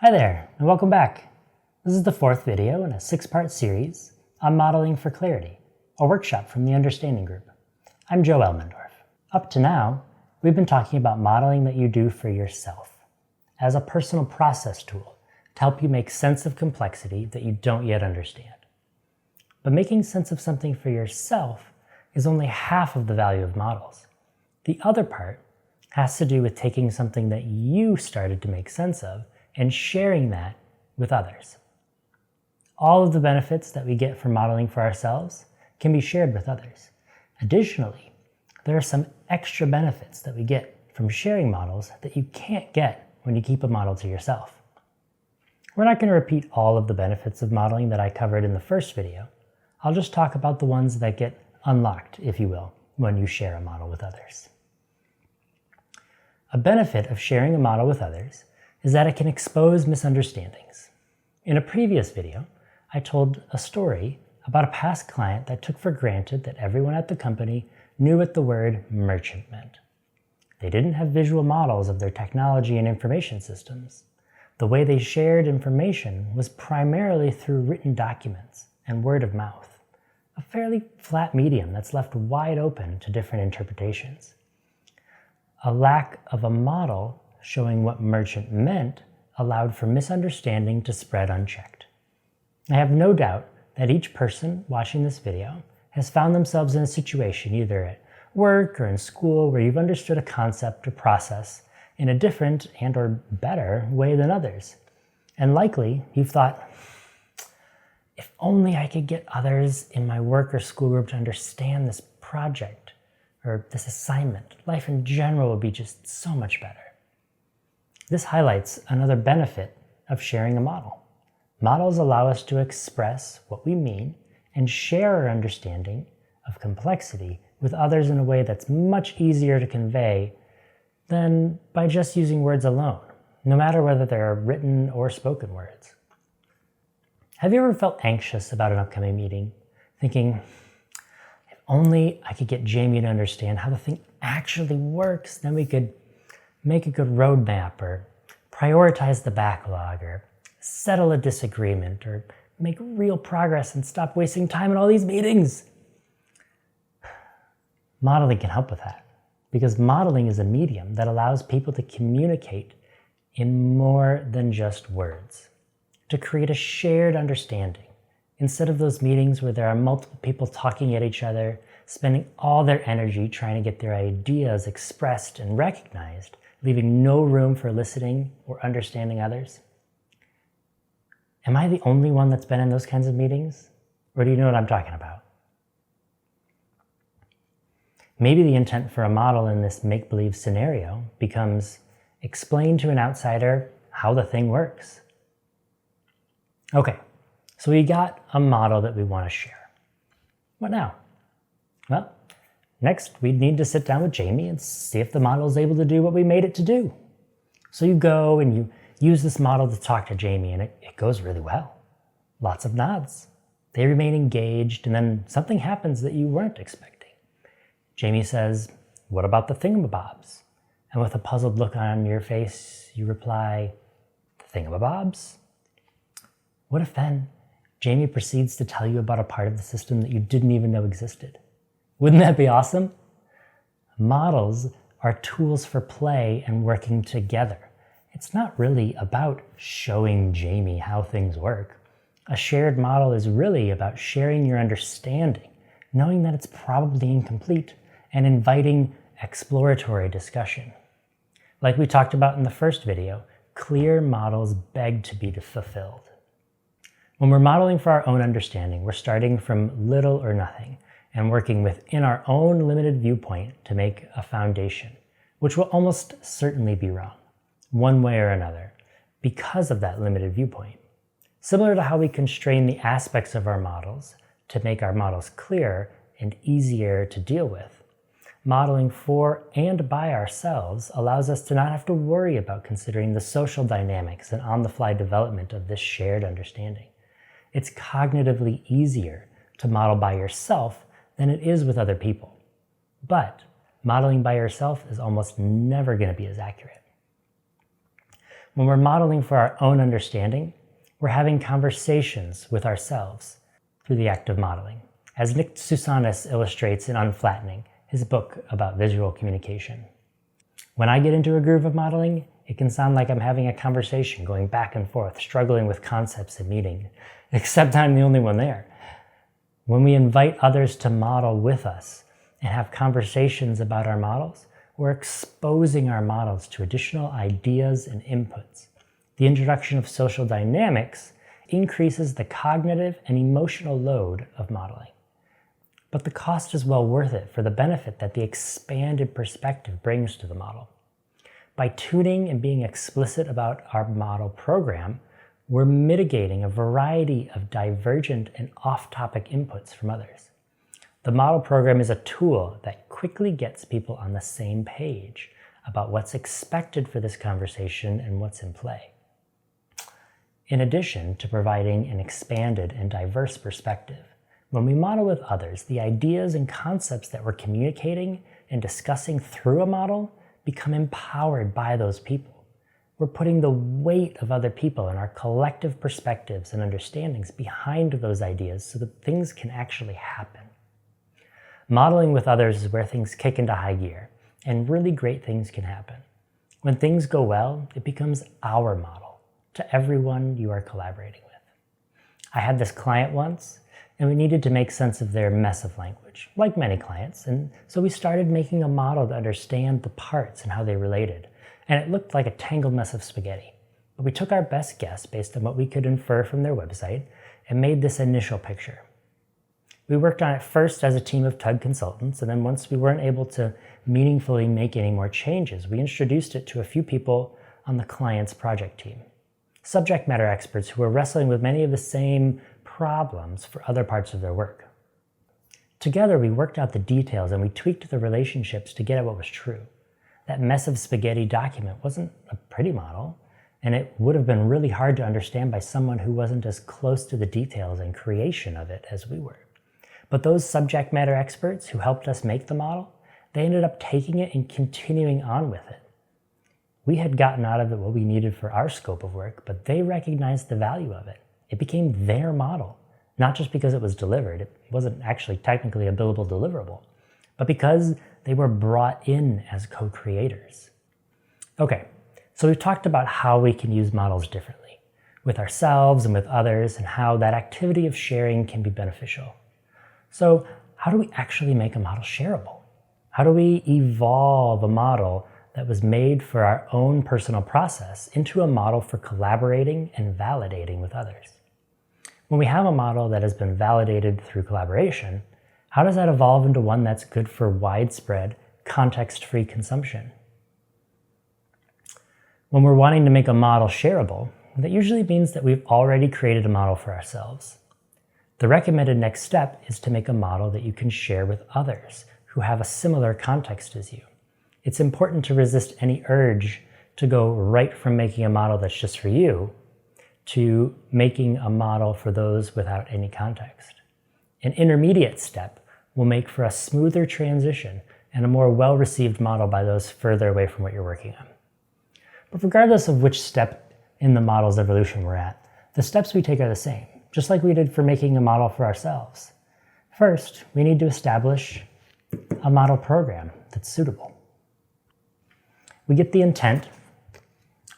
Hi there, and welcome back. This is the fourth video in a 6-part series on modeling for clarity, a workshop from the Understanding Group. I'm Joe Elmendorf. Up to now, we've been talking about modeling that you do for yourself as a personal process tool to help you make sense of complexity that you don't yet understand. But making sense of something for yourself is only half of the value of models. The other part has to do with taking something that you started to make sense of and sharing that with others. All of the benefits that we get from modeling for ourselves can be shared with others. Additionally, there are some extra benefits that we get from sharing models that you can't get when you keep a model to yourself. We're not going to repeat all of the benefits of modeling that I covered in the first video. I'll just talk about the ones that get unlocked, if you will, when you share a model with others. A benefit of sharing a model with others is that it can expose misunderstandings. In a previous video, I told a story about a past client that took for granted that everyone at the company knew what the word merchant meant. They didn't have visual models of their technology and information systems. The way they shared information was primarily through written documents and word of mouth, a fairly flat medium that's left wide open to different interpretations. A lack of a model showing what merchant meant allowed for misunderstanding to spread unchecked. I have no doubt that each person watching this video has found themselves in a situation either at work or in school where you've understood a concept or process in a different and or better way than others. And likely you've thought, if only I could get others in my work or school group to understand this project or this assignment, life in general would be just so much better. This highlights another benefit of sharing a model. Models allow us to express what we mean and share our understanding of complexity with others in a way that's much easier to convey than by just using words alone, no matter whether they're written or spoken words. Have you ever felt anxious about an upcoming meeting, thinking, if only I could get Jamie to understand how the thing actually works, then we could make a good roadmap or prioritize the backlog or settle a disagreement or make real progress and stop wasting time in all these meetings? Modeling can help with that because modeling is a medium that allows people to communicate in more than just words, to create a shared understanding instead of those meetings where there are multiple people talking at each other, spending all their energy trying to get their ideas expressed and recognized, leaving no room for listening or understanding others. Am I the only one that's been in those kinds of meetings? Or do you know what I'm talking about? Maybe the intent for a model in this make-believe scenario becomes explain to an outsider how the thing works. Okay, so we got a model that we want to share. What now? Well, next we'd need to sit down with Jamie and see if the model is able to do what we made it to do. So you go and you use this model to talk to Jamie, and it goes really well. Lots of nods. They remain engaged, and then something happens that you weren't expecting. Jamie says, "What about the thingamabobs?" And with a puzzled look on your face, you reply, "The thingamabobs?" What if then Jamie proceeds to tell you about a part of the system that you didn't even know existed? Wouldn't that be awesome? Models are tools for play and working together. It's not really about showing Jamie how things work. A shared model is really about sharing your understanding, knowing that it's probably incomplete, and inviting exploratory discussion. Like we talked about in the first video, clear models beg to be fulfilled. When we're modeling for our own understanding, we're starting from little or nothing and working within our own limited viewpoint to make a foundation, which will almost certainly be wrong, one way or another, because of that limited viewpoint. Similar to how we constrain the aspects of our models to make our models clearer and easier to deal with, modeling for and by ourselves allows us to not have to worry about considering the social dynamics and on-the-fly development of this shared understanding. It's cognitively easier to model by yourself than it is with other people. But modeling by yourself is almost never going to be as accurate. When we're modeling for our own understanding, we're having conversations with ourselves through the act of modeling, as Nick Susanis illustrates in Unflattening, his book about visual communication. When I get into a groove of modeling, it can sound like I'm having a conversation, going back and forth, struggling with concepts and meaning, except I'm the only one there. When we invite others to model with us and have conversations about our models, we're exposing our models to additional ideas and inputs. The introduction of social dynamics increases the cognitive and emotional load of modeling. But the cost is well worth it for the benefit that the expanded perspective brings to the model. By tuning and being explicit about our model program, we're mitigating a variety of divergent and off-topic inputs from others. The model program is a tool that quickly gets people on the same page about what's expected for this conversation and what's in play. In addition to providing an expanded and diverse perspective, when we model with others, the ideas and concepts that we're communicating and discussing through a model become empowered by those people. We're putting the weight of other people and our collective perspectives and understandings behind those ideas so that things can actually happen. Modeling with others is where things kick into high gear, and really great things can happen. When things go well, it becomes our model to everyone you are collaborating with. I had this client once, and we needed to make sense of their mess of language, like many clients, and so we started making a model to understand the parts and how they related. And it looked like a tangled mess of spaghetti. But we took our best guess based on what we could infer from their website and made this initial picture. We worked on it first as a team of TUG consultants, and then once we weren't able to meaningfully make any more changes, we introduced it to a few people on the client's project team. Subject matter experts who were wrestling with many of the same problems for other parts of their work. Together, we worked out the details and we tweaked the relationships to get at what was true. That mess of spaghetti document wasn't a pretty model, and it would have been really hard to understand by someone who wasn't as close to the details and creation of it as we were. But those subject matter experts who helped us make the model, they ended up taking it and continuing on with it. We had gotten out of it what we needed for our scope of work, but they recognized the value of it. It became their model, not just because it was delivered. It wasn't actually technically a billable deliverable, but because they were brought in as co-creators. Okay, so we've talked about how we can use models differently, with ourselves and with others, and how that activity of sharing can be beneficial. So how do we actually make a model shareable? How do we evolve a model that was made for our own personal process into a model for collaborating and validating with others? When we have a model that has been validated through collaboration, how does that evolve into one that's good for widespread, context-free consumption? When we're wanting to make a model shareable, that usually means that we've already created a model for ourselves. The recommended next step is to make a model that you can share with others who have a similar context as you. It's important to resist any urge to go right from making a model that's just for you to making a model for those without any context. An intermediate step will make for a smoother transition and a more well-received model by those further away from what you're working on. But regardless of which step in the model's evolution we're at, the steps we take are the same, just like we did for making a model for ourselves. First, we need to establish a model program that's suitable. We get the intent,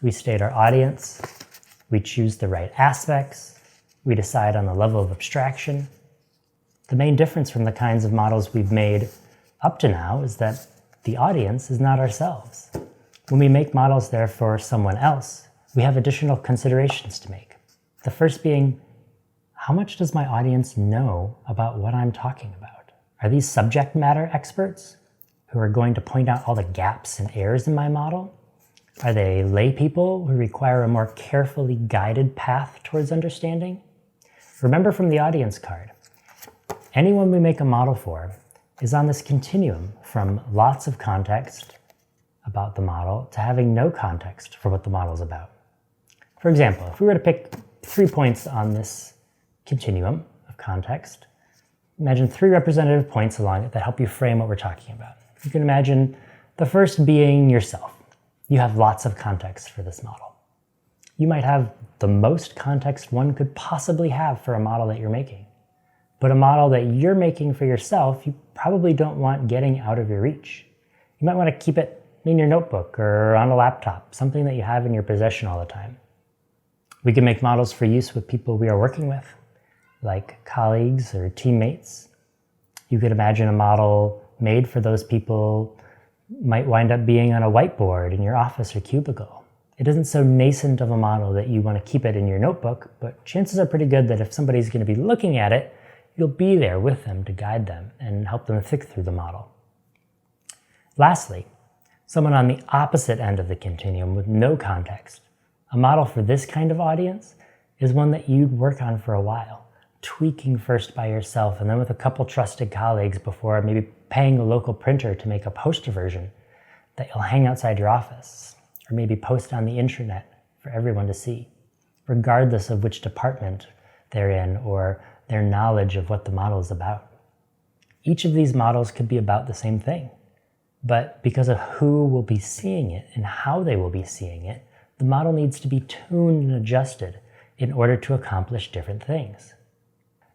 we state our audience, we choose the right aspects, we decide on the level of abstraction. The main difference from the kinds of models we've made up to now is that the audience is not ourselves. When we make models there for someone else, we have additional considerations to make. The first being, how much does my audience know about what I'm talking about? Are these subject matter experts who are going to point out all the gaps and errors in my model? Are they lay people who require a more carefully guided path towards understanding? Remember from the audience card, anyone we make a model for is on this continuum from lots of context about the model to having no context for what the model is about. For example, if we were to pick 3 points on this continuum of context, imagine 3 representative points along it that help you frame what we're talking about. You can imagine the first being yourself. You have lots of context for this model. You might have the most context one could possibly have for a model that you're making. But a model that you're making for yourself, you probably don't want getting out of your reach. You might want to keep it in your notebook or on a laptop, something that you have in your possession all the time. We can make models for use with people we are working with, like colleagues or teammates. You could imagine a model made for those people might wind up being on a whiteboard in your office or cubicle. It isn't so nascent of a model that you want to keep it in your notebook, but chances are pretty good that if somebody's going to be looking at it, you'll be there with them to guide them and help them think through the model. Lastly, someone on the opposite end of the continuum with no context. A model for this kind of audience is one that you'd work on for a while, tweaking first by yourself and then with a couple trusted colleagues before maybe paying a local printer to make a poster version that you'll hang outside your office or maybe post on the internet for everyone to see, regardless of which department they're in or their knowledge of what the model is about. Each of these models could be about the same thing, but because of who will be seeing it and how they will be seeing it, the model needs to be tuned and adjusted in order to accomplish different things.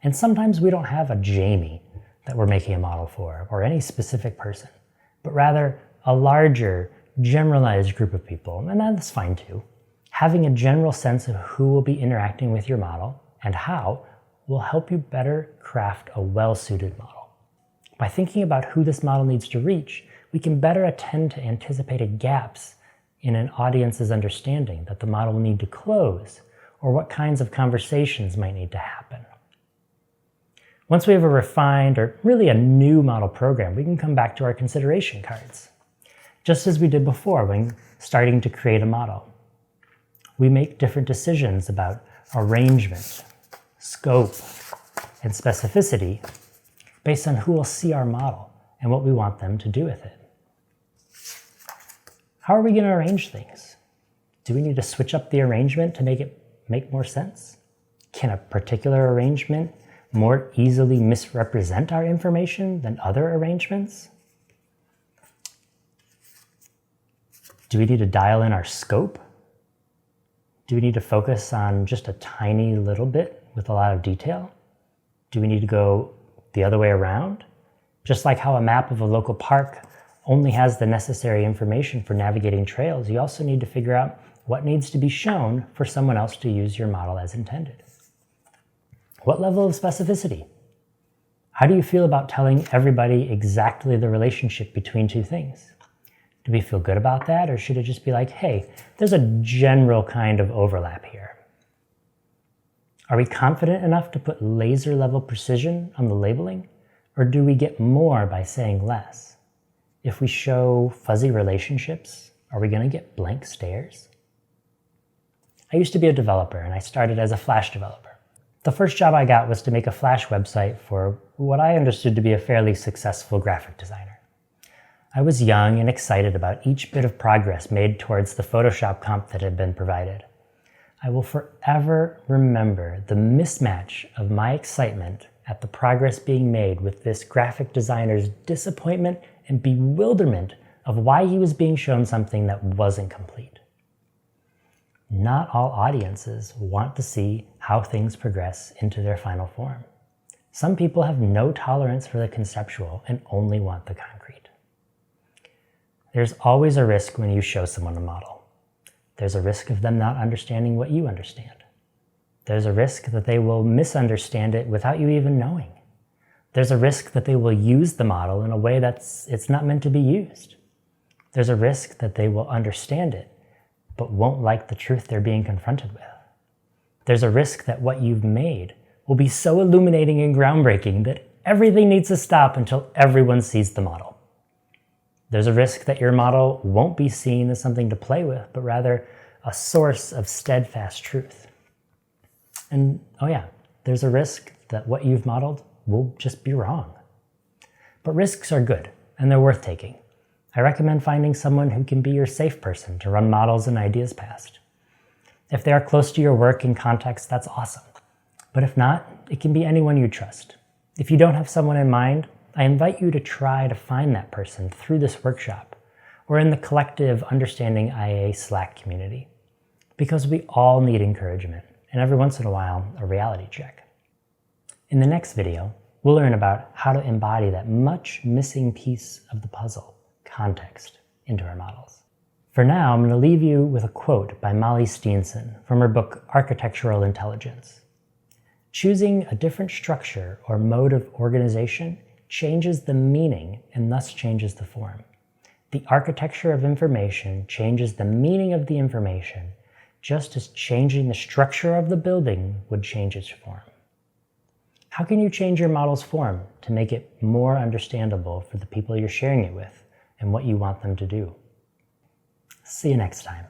And sometimes we don't have a Jamie that we're making a model for, or any specific person, but rather a larger, generalized group of people, and that's fine too. Having a general sense of who will be interacting with your model and how will help you better craft a well-suited model. By thinking about who this model needs to reach, we can better attend to anticipated gaps in an audience's understanding that the model will need to close, or what kinds of conversations might need to happen. Once we have a refined, or really a new model program, we can come back to our consideration cards. Just as we did before when starting to create a model. We make different decisions about arrangement, scope, and specificity based on who will see our model and what we want them to do with it. How are we going to arrange things? Do we need to switch up the arrangement to make it make more sense? Can a particular arrangement more easily misrepresent our information than other arrangements? Do we need to dial in our scope? Do we need to focus on just a tiny little bit with a lot of detail? Do we need to go the other way around? Just like how a map of a local park only has the necessary information for navigating trails, you also need to figure out what needs to be shown for someone else to use your model as intended. What level of specificity? How do you feel about telling everybody exactly the relationship between two things? Do we feel good about that, or should it just be like, hey, there's a general kind of overlap here? Are we confident enough to put laser level precision on the labeling, or do we get more by saying less? If we show fuzzy relationships, are we going to get blank stares? I used to be a developer, and I started as a Flash developer. The first job I got was to make a Flash website for what I understood to be a fairly successful graphic designer. I was young and excited about each bit of progress made towards the Photoshop comp that had been provided. I will forever remember the mismatch of my excitement at the progress being made with this graphic designer's disappointment and bewilderment of why he was being shown something that wasn't complete. Not all audiences want to see how things progress into their final form. Some people have no tolerance for the conceptual and only want the concrete. There's always a risk when you show someone a model. There's a risk of them not understanding what you understand. There's a risk that they will misunderstand it without you even knowing. There's a risk that they will use the model in a way it's not meant to be used. There's a risk that they will understand it, but won't like the truth they're being confronted with. There's a risk that what you've made will be so illuminating and groundbreaking that everything needs to stop until everyone sees the model. There's a risk that your model won't be seen as something to play with, but rather a source of steadfast truth. And oh yeah, there's a risk that what you've modeled will just be wrong. But risks are good, and they're worth taking. I recommend finding someone who can be your safe person to run models and ideas past. If they are close to your work and context, that's awesome. But if not, it can be anyone you trust. If you don't have someone in mind, I invite you to try to find that person through this workshop or in the collective Understanding IA Slack community. Because we all need encouragement, and every once in a while, a reality check. In the next video, we'll learn about how to embody that much missing piece of the puzzle, context, into our models. For now, I'm going to leave you with a quote by Molly Steenson from her book Architectural Intelligence. Choosing a different structure or mode of organization changes the meaning and thus changes the form. The architecture of information changes the meaning of the information, just as changing the structure of the building would change its form. How can you change your model's form to make it more understandable for the people you're sharing it with and what you want them to do? See you next time.